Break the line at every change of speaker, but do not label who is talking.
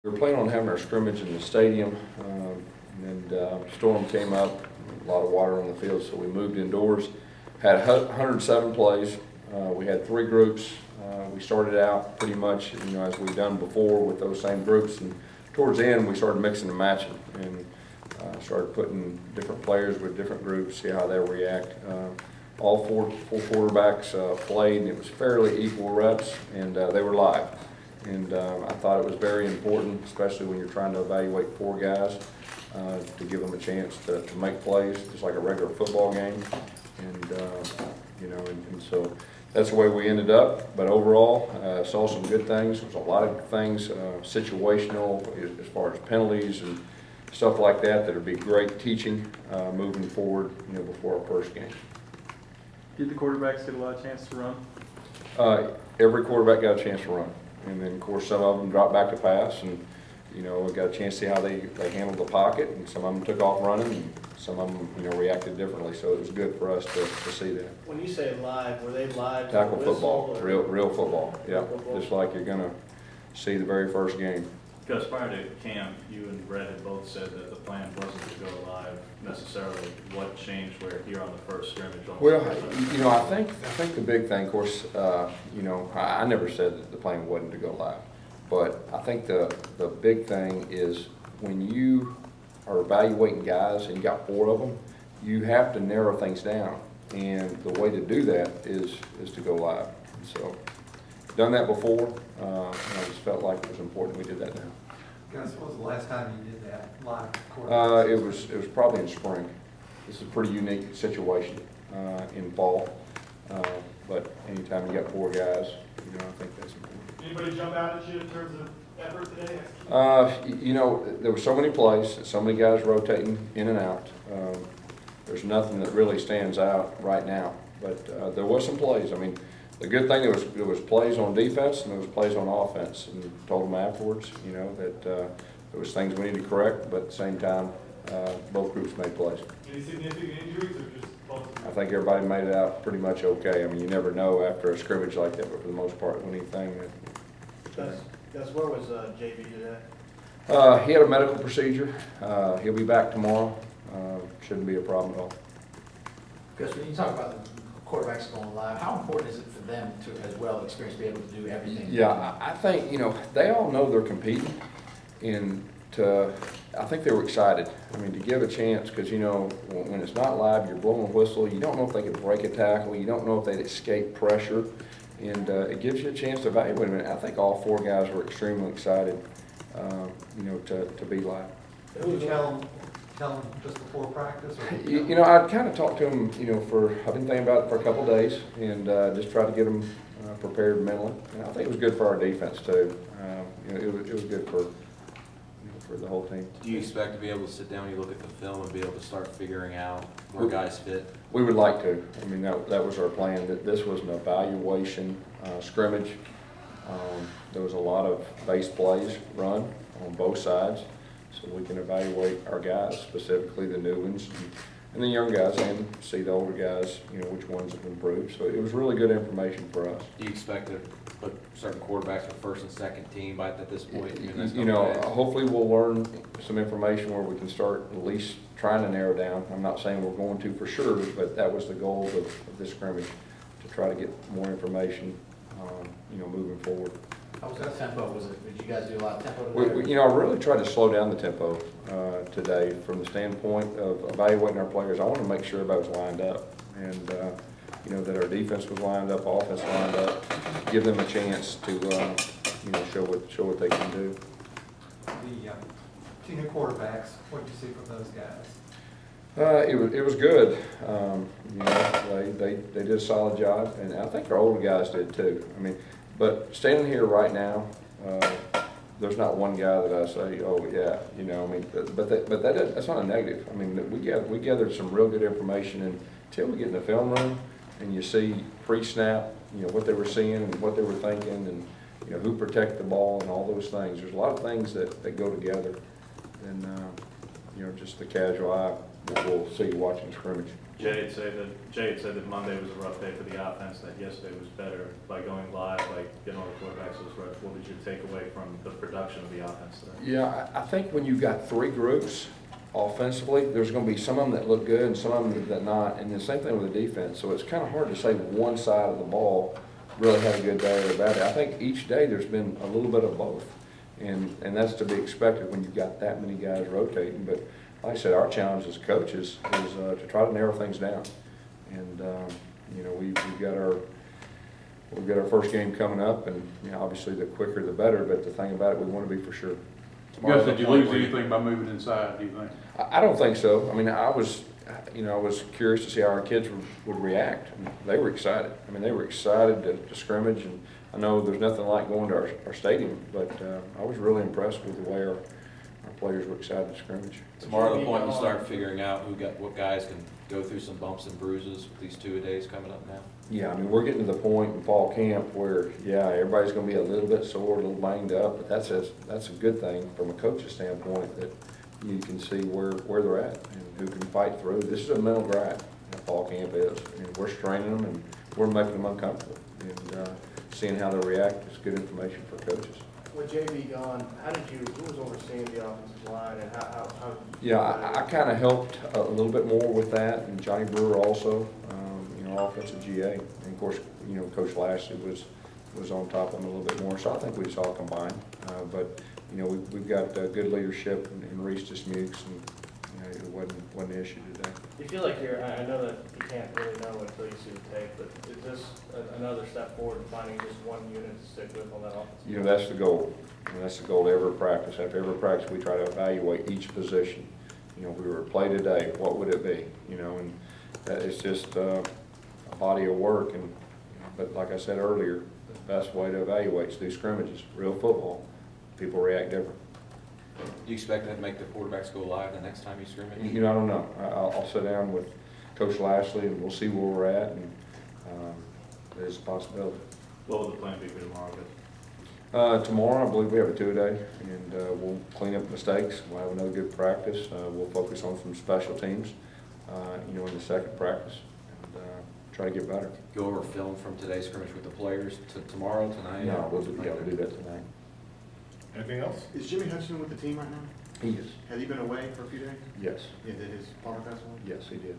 We were planning on having our scrimmage in the stadium, and storm came up, a lot of water on the field, so we moved indoors. Had 107 plays. We had 3 groups. We started out pretty much, as we've done before with those same groups, and towards the end we started mixing and matching, and started putting different players with different groups, see how they'll react. All four quarterbacks played, and it was fairly equal reps, and they were live. And I thought it was very important, especially when you're trying to evaluate 4 guys, to give them a chance to make plays, just like a regular football game. And and so that's the way we ended up. But overall, saw some good things. There's a lot of things situational as far as penalties and stuff like that that'll be great teaching moving forward. Before our first game.
Did the quarterbacks get a lot of chance to run?
Every quarterback got a chance to run, and then of course some of them dropped back to pass, and we got a chance to see how they handled the pocket, and some of them took off running, and some of them reacted differently. So it was good for us to see that.
When you say live, were they live?
Tackle football, real football. Yeah, just like you're gonna see the very first game.
Gus, prior to camp, you and Brett had both said that the plan wasn't to go live necessarily. What changed where here on the first scrimmage?
Well, I think the big thing, of course, I never said that the plan wasn't to go live, but I think the big thing is when you are evaluating guys and you got 4 of them, you have to narrow things down, and the way to do that is to go live. And so, done that before, and I just felt like it was important we did that now.
Gus, when was the last time you did that live?
It was probably in spring. This is a pretty unique situation in fall, but anytime you got 4 guys, I think that's important.
Anybody jump out at you in terms of effort today?
There were so many plays, so many guys rotating in and out. There's nothing that really stands out right now, but there was some plays. I mean, the good thing, there was plays on defense and there was plays on offense, and told them afterwards, that there was things we needed to correct, but at the same time, both groups made plays.
Any significant injuries or just both?
I think everybody made it out pretty much okay. I mean, you never know after a scrimmage like that, but for the most part, anything.
Gus, where was JB today?
He had a medical procedure. He'll be back tomorrow. Shouldn't be a problem at all.
Gus, when you talk about the quarterbacks going live, how important is it for them to, as well, experience, be able to do everything?
Yeah, I think, they all know they're competing, and I think they were excited. I mean, to give a chance, because, when it's not live, you're blowing a whistle, you don't know if they could break a tackle, you don't know if they'd escape pressure, and it gives you a chance to evaluate them. I think all 4 guys were extremely excited, to be live.
Did you tell them just before practice?
Or? I'd kind of talked to them, I've been thinking about it for a couple of days, and just try to get them prepared mentally. And I think it was good for our defense too. It was good for the whole team.
Do you expect to be able to sit down and look at the film and be able to start figuring out where guys fit?
We would like to. I mean, that was our plan. That this was an evaluation scrimmage. There was a lot of base plays run on both sides, so we can evaluate our guys, specifically the new ones and the young guys, and see the older guys, which ones have improved. So it was really good information for us.
Do you expect to put certain quarterbacks with first and second team at this point?
Hopefully we'll learn some information where we can start at least trying to narrow down. I'm not saying we're going to for sure, but that was the goal of this scrimmage, to try to get more information, moving forward.
How was that tempo? Did you guys do a lot of tempo today?
I really tried to slow down the tempo today from the standpoint of evaluating our players. I want to make sure everybody was lined up, and that our defense was lined up, offense lined up, give them a chance to show what they can do.
The 2 new quarterbacks, what did you see from those guys?
It was good. They did a solid job, and I think our older guys did too. I mean, but standing here right now, there's not one guy that I say, oh yeah, that's not a negative. I mean, we gathered some real good information, and until we get in the film room and you see pre-snap, what they were seeing and what they were thinking, and who protected the ball and all those things. There's a lot of things that go together, and just the casual eye we'll see watching scrimmage.
Jay had said that Monday was a rough day for the offense, that yesterday was better. By going live, like getting all the quarterbacks those reps, what did you take away from the production of the offense today?
Yeah, I think when you've got three groups offensively, there's going to be some of them that look good and some of them that not, and the same thing with the defense. So it's kind of hard to say one side of the ball really had a good day or a bad day. I think each day there's been a little bit of both, and that's to be expected when you've got that many guys rotating. But like I said, our challenge as coaches is to try to narrow things down, and you know, we've got our first game coming up, and you know, obviously the quicker the better. But the thing about it, we want to be for sure.
Gus, did you lose anything by moving inside, do you think?
I don't think so. I mean, I was curious to see how our kids would react. And they were excited. I mean, they were excited to scrimmage, and I know there's nothing like going to our stadium, but I was really impressed with the way our players were excited to scrimmage.
Tomorrow, the point you start figuring out what guys can go through some bumps and bruises with these two-a-days coming up now.
Yeah, I mean, we're getting to the point in fall camp where, yeah, everybody's going to be a little bit sore, a little banged up, but that's a good thing from a coach's standpoint, that you can see where they're at and who can fight through. This is a mental grind, fall camp is, and we're straining them and we're making them uncomfortable. And seeing how they react is good information for coaches.
With JV gone, who was overseeing the offensive line, and how?
Yeah, I kind of helped a little bit more with that, and Johnny Brewer also, offensive GA. And of course, Coach Lashley was on top of him a little bit more, so I think we just all combined. But, we've got good leadership in Reese Dismukes, and it wasn't an issue today.
You feel like I know that you can't really know until you see the tape, but is this another step forward in finding just one unit to stick with on that offense?
That's the goal. That's the goal to every practice. After every practice, we try to evaluate each position. If we were to play today, what would it be? And that is just a body of work. But like I said earlier, the best way to evaluate is through scrimmages. Real football, people react different.
Do you expect that to make the quarterbacks go live the next time you scrimmage?
I don't know. I'll sit down with Coach Lashley and we'll see where we're at, and there's a possibility.
What will the plan be for tomorrow, Gus?
Tomorrow, I believe we have a two-a-day, and we'll clean up mistakes. We'll have another good practice. We'll focus on some special teams, in the second practice, and try to get better.
Go over film from today's scrimmage with the players tomorrow, tonight?
No, we'll do that tonight.
Anything else?
Is Jimmy Hudson with the team right now?
He is.
Has he been away for a few days?
Yes.
Yeah, did his father pass away?
Yes, he did.